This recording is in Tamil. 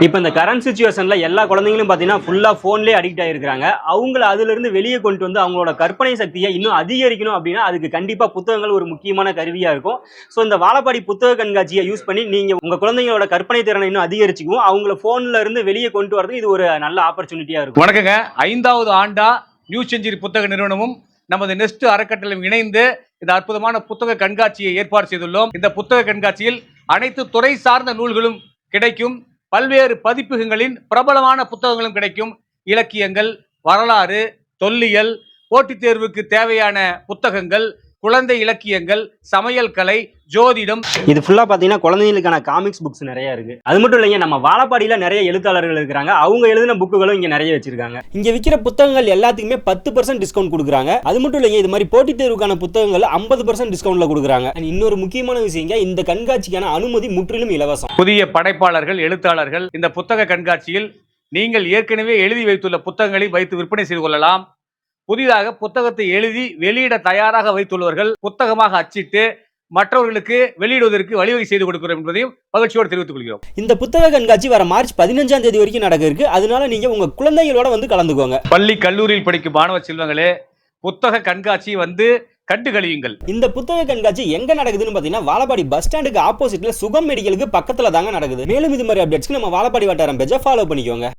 இப்போ இந்த கரண்ட் சிச்சுவேஷன்ல எல்லா குழந்தைங்களும் பார்த்தீங்கன்னா ஃபுல்லா ஃபோன்லேயே அடிக்ட் ஆகிருக்காங்க. அவங்கள அதிலிருந்து வெளியே கொண்டு வந்து அவங்களோட கற்பனை சக்தியை இன்னும் அதிகரிக்கணும் அப்படின்னா அதுக்கு கண்டிப்பா புத்தகங்கள் ஒரு முக்கியமான கருவியா இருக்கும். ஸோ இந்த வாழப்பாடி புத்தக கண்காட்சியை யூஸ் பண்ணி நீங்க உங்க குழந்தைங்களோட கற்பனை திறனை இன்னும் அதிகரிச்சுக்கும் அவங்கள ஃபோன்ல இருந்து வெளியே கொண்டு வரதுக்கு இது ஒரு நல்ல ஆப்பர்ச்சுனிட்டியா இருக்கும். வணக்கங்க. 5வது ஆண்டா நியூ செஞ்சுரி புத்தக நிறுவனமும் நமது நெஸ்ட் அறக்கட்டளையும் இணைந்து இந்த அற்புதமான புத்தக கண்காட்சியை ஏற்பாடு செய்துள்ளோம். இந்த புத்தக கண்காட்சியில் அனைத்து துறை சார்ந்த நூல்களும் கிடைக்கும். பல்வேறு பதிப்பகங்களின் பிரபலமான புத்தகங்களும் கிடைக்கும். இலக்கியங்கள், வரலாறு, தொல்லியல், போட்டித் தேர்வுக்கு தேவையான புத்தகங்கள், குழந்தை இலக்கியங்கள், சமையல் கலை, ஜோதிடம். இது ஃபுல்லா பாத்தீங்கன்னா குழந்தைகளுக்கான காமிக்ஸ் புக்ஸ் நிறைய இருக்கு. அது மட்டும் இல்லைங்க, நம்ம வாழப்பாடியில நிறைய எழுத்தாளர்கள் இருக்காங்க. அவங்க எழுதின புக்குகளும் இங்க நிறைய வச்சிருக்காங்க. இங்க விற்கிற புத்தகங்கள் எல்லாத்துக்குமே 10% டிஸ்கவுண்ட் கொடுக்குறாங்க. அது மட்டும் இல்லைங்க, இது மாதிரி போட்டித் தேர்வுக்கான புத்தகங்கள் 50% டிஸ்கவுண்ட்ல கொடுக்குறாங்க. இன்னொரு முக்கியமான விஷயங்க, இந்த கண்காட்சிக்கான அனுமதி முற்றிலும் இலவசம். புதிய படைப்பாளர்கள், எழுத்தாளர்கள் இந்த புத்தக கண்காட்சியில் நீங்கள் ஏற்கனவே எழுதி வைத்துள்ள புத்தகங்களை வைத்து விற்பனை செய்து கொள்ளலாம். புதிதாக புத்தகத்தை எழுதி வெளியிட தயாராக வைத்துள்ளவர்கள் புத்தகமாக அச்சிட்டு மற்றவர்களுக்கு வெளியிடுவதற்கு வழிவகை செய்து கொடுக்கிறோம் என்பதையும் மகிழ்ச்சியோடு தெரிவித்துக் கொள்கிறோம். இந்த புத்தக கண்காட்சி வர மார்ச் 15ஆம் தேதி வரைக்கும் நடக்க இருக்கு. அதனால நீங்க உங்க குழந்தைகளோட வந்து கலந்துக்கோங்க. பள்ளி கல்லூரியில் படிக்கும் மாணவ செல்வங்களே, புத்தக கண்காட்சி வந்து கண்டு கழியுங்கள். இந்த புத்தக கண்காட்சி எங்க நடக்குதுன்னு பாத்தீங்கன்னா வாழப்பாடி பஸ் ஸ்டாண்டுக்கு ஆப்போசிட்ல சுகம் மெடிக்கலுக்கு பக்கத்துல தாங்க நடக்குது. மேலும் இது மாதிரி அப்டேட்ஸ்க்கு நம்ம வாழப்பாடி வட்டாரம் பேஜை ஃபாலோ பண்ணிக்கோங்க.